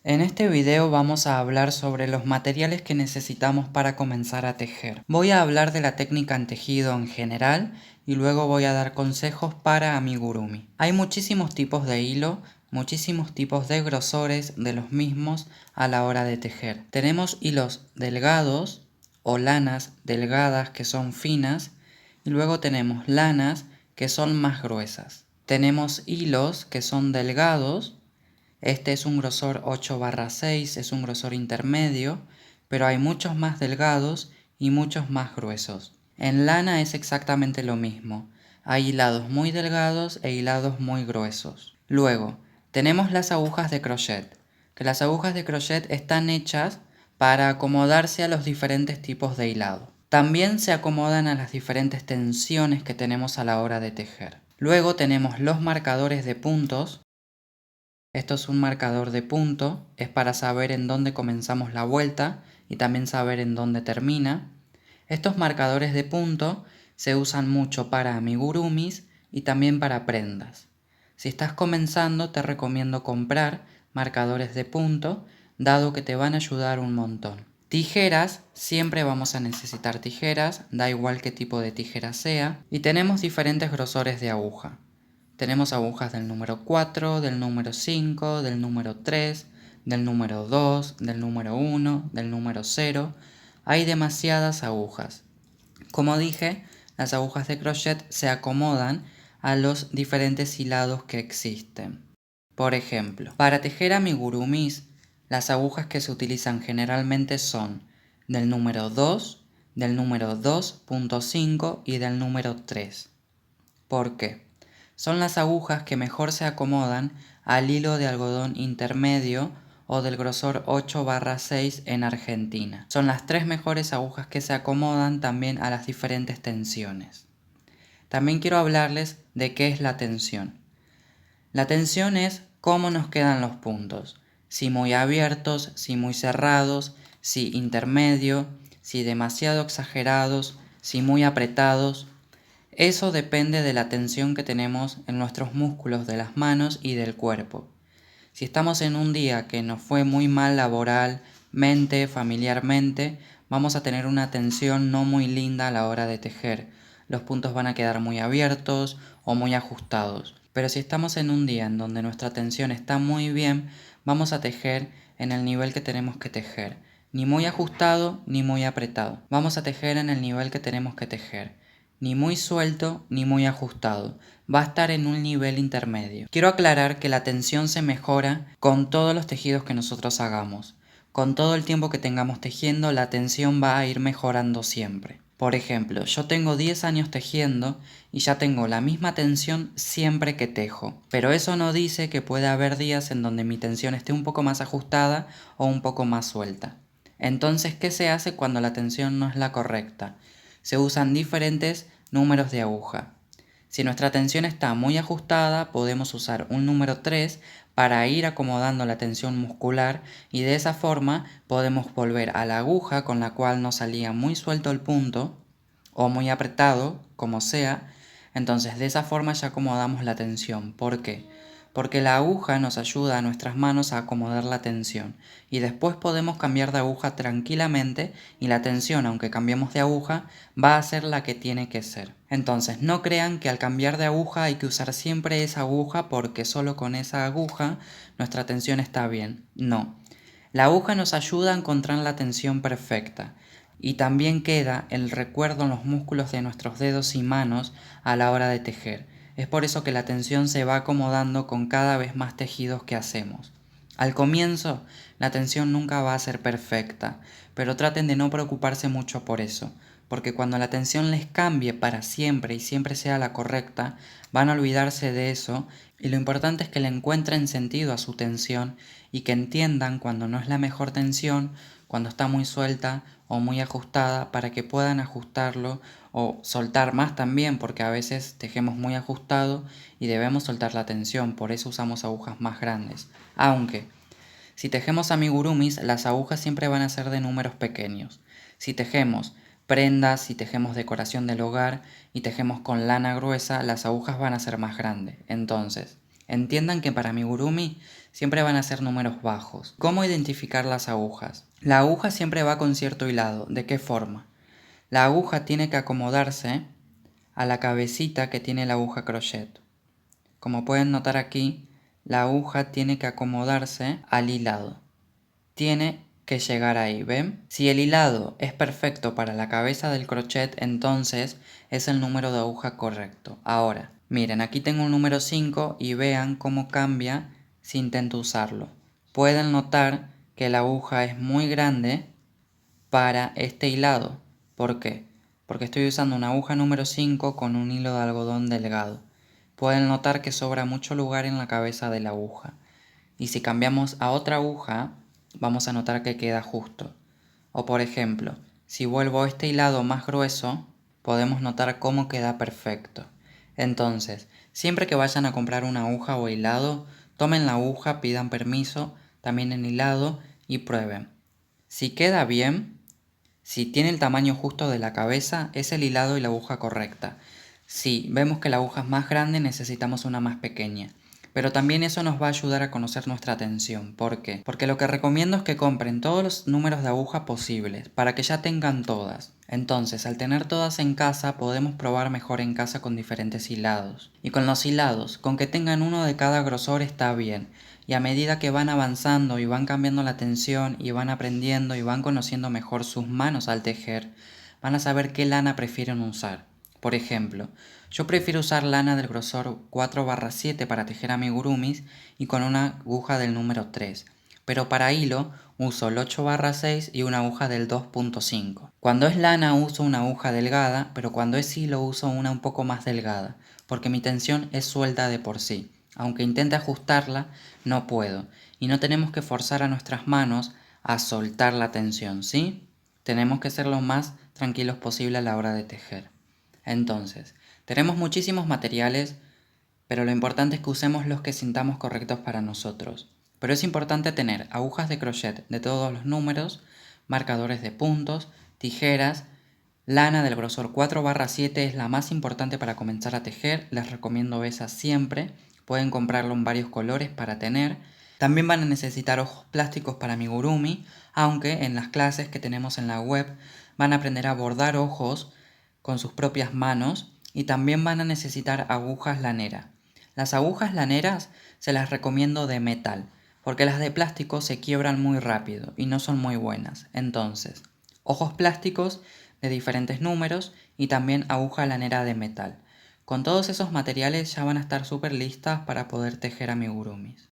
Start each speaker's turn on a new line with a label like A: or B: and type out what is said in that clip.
A: En este video vamos a hablar sobre los materiales que necesitamos para comenzar a tejer. Voy a hablar de la técnica en tejido en general y luego voy a dar consejos para amigurumi. Hay muchísimos tipos de hilo, muchísimos tipos de grosores de los mismos a la hora de tejer. Tenemos hilos delgados o lanas delgadas que son finas y luego tenemos lanas que son más gruesas. Tenemos hilos que son delgados. Este es un grosor 8/6, es un grosor intermedio, pero hay muchos más delgados y muchos más gruesos. En lana es exactamente lo mismo. Hay hilados muy delgados e hilados muy gruesos. Luego, tenemos las agujas de crochet, que las agujas de crochet están hechas para acomodarse a los diferentes tipos de hilado. También se acomodan a las diferentes tensiones que tenemos a la hora de tejer. Luego tenemos los marcadores de puntos. Esto es un marcador de punto, es para saber en dónde comenzamos la vuelta y también saber en dónde termina. Estos marcadores de punto se usan mucho para amigurumis y también para prendas. Si estás comenzando, te recomiendo comprar marcadores de punto, dado que te van a ayudar un montón. Tijeras, siempre vamos a necesitar tijeras, da igual qué tipo de tijera sea, y tenemos diferentes grosores de aguja. Tenemos agujas del número 4, del número 5, del número 3, del número 2, del número 1, del número 0. Hay demasiadas agujas. Como dije, las agujas de crochet se acomodan a los diferentes hilados que existen. Por ejemplo, para tejer amigurumis, las agujas que se utilizan generalmente son del número 2, del número 2.5 y del número 3. ¿Por qué? Son las agujas que mejor se acomodan al hilo de algodón intermedio o del grosor 8/6 en Argentina. Son las 3 mejores agujas que se acomodan también a las diferentes tensiones. También quiero hablarles de qué es la tensión. La tensión es cómo nos quedan los puntos. Si muy abiertos, si muy cerrados, si intermedio, si demasiado exagerados, si muy apretados. Eso depende de la tensión que tenemos en nuestros músculos de las manos y del cuerpo. Si estamos en un día que nos fue muy mal laboralmente, familiarmente, vamos a tener una tensión no muy linda a la hora de tejer. Los puntos van a quedar muy abiertos o muy ajustados. Pero si estamos en un día en donde nuestra tensión está muy bien, vamos a tejer en el nivel que tenemos que tejer. Ni muy ajustado ni muy apretado. Vamos a tejer en el nivel que tenemos que tejer. Ni muy suelto ni muy ajustado. Va a estar en un nivel intermedio. Quiero aclarar que la tensión se mejora con todos los tejidos que nosotros hagamos. Con todo el tiempo que tengamos tejiendo, la tensión va a ir mejorando siempre. Por ejemplo, yo tengo 10 años tejiendo y ya tengo la misma tensión siempre que tejo. Pero eso no dice que pueda haber días en donde mi tensión esté un poco más ajustada o un poco más suelta. Entonces, ¿qué se hace cuando la tensión no es la correcta? Se usan diferentes números de aguja. Si nuestra tensión está muy ajustada, podemos usar un número 3 para ir acomodando la tensión muscular y de esa forma podemos volver a la aguja con la cual nos salía muy suelto el punto o muy apretado, como sea. Entonces de esa forma ya acomodamos la tensión. ¿Por qué? Porque la aguja nos ayuda a nuestras manos a acomodar la tensión y después podemos cambiar de aguja tranquilamente y la tensión, aunque cambiemos de aguja, va a ser la que tiene que ser. Entonces no crean que al cambiar de aguja hay que usar siempre esa aguja porque solo con esa aguja nuestra tensión está bien. No. La aguja nos ayuda a encontrar la tensión perfecta. Y también queda el recuerdo en los músculos de nuestros dedos y manos a la hora de tejer. Es por eso que la tensión se va acomodando con cada vez más tejidos que hacemos. Al comienzo, la tensión nunca va a ser perfecta, pero traten de no preocuparse mucho por eso, porque cuando la tensión les cambie para siempre y siempre sea la correcta, van a olvidarse de eso y lo importante es que le encuentren sentido a su tensión y que entiendan cuando no es la mejor tensión, cuando está muy suelta o muy ajustada para que puedan ajustarlo o soltar más también porque a veces tejemos muy ajustado y debemos soltar la tensión, por eso usamos agujas más grandes. Aunque, si tejemos amigurumis, las agujas siempre van a ser de números pequeños. Si tejemos prendas, si tejemos decoración del hogar y tejemos con lana gruesa, las agujas van a ser más grandes. Entonces, entiendan que para amigurumi siempre van a ser números bajos. ¿Cómo identificar las agujas? La aguja siempre va con cierto hilado. ¿De qué forma? La aguja tiene que acomodarse a la cabecita que tiene la aguja crochet. Como pueden notar aquí, la aguja tiene que acomodarse al hilado. Tiene que llegar ahí, ¿ven? Si el hilado es perfecto para la cabeza del crochet, entonces es el número de aguja correcto. Ahora, miren, aquí tengo un número 5 y vean cómo cambia si intento usarlo. Pueden notar que la aguja es muy grande para este hilado. ¿Por qué? Porque estoy usando una aguja número 5 con un hilo de algodón delgado. Pueden notar que sobra mucho lugar en la cabeza de la aguja. Y si cambiamos a otra aguja, vamos a notar que queda justo. O por ejemplo, si vuelvo este hilado más grueso, podemos notar cómo queda perfecto. Entonces, siempre que vayan a comprar una aguja o hilado, tomen la aguja, pidan permiso, también el hilado y prueben. Si queda bien, si tiene el tamaño justo de la cabeza, es el hilado y la aguja correcta. Si vemos que la aguja es más grande, necesitamos una más pequeña. Pero también eso nos va a ayudar a conocer nuestra tensión. ¿Por qué? Porque lo que recomiendo es que compren todos los números de aguja posibles, para que ya tengan todas. Entonces, al tener todas en casa, podemos probar mejor en casa con diferentes hilados. Y con los hilados, con que tengan uno de cada grosor está bien. Y a medida que van avanzando y van cambiando la tensión y van aprendiendo y van conociendo mejor sus manos al tejer, van a saber qué lana prefieren usar. Por ejemplo, yo prefiero usar lana del grosor 4/7 para tejer amigurumis y con una aguja del número 3, pero para hilo uso el 8/6 y una aguja del 2.5. Cuando es lana uso una aguja delgada, pero cuando es hilo uso una un poco más delgada, porque mi tensión es suelta de por sí. Aunque intente ajustarla, no puedo, y no tenemos que forzar a nuestras manos a soltar la tensión, ¿sí? Tenemos que ser lo más tranquilos posible a la hora de tejer. Entonces, tenemos muchísimos materiales, pero lo importante es que usemos los que sintamos correctos para nosotros. Pero es importante tener agujas de crochet de todos los números, marcadores de puntos, tijeras, lana del grosor 4/7 es la más importante para comenzar a tejer, les recomiendo esa siempre, pueden comprarlo en varios colores para tener. También van a necesitar ojos plásticos para amigurumi, aunque en las clases que tenemos en la web van a aprender a bordar ojos con sus propias manos y también van a necesitar agujas lanera. Las agujas laneras se las recomiendo de metal, porque las de plástico se quiebran muy rápido y no son muy buenas. Entonces, ojos plásticos de diferentes números y también aguja lanera de metal. Con todos esos materiales ya van a estar súper listas para poder tejer amigurumis.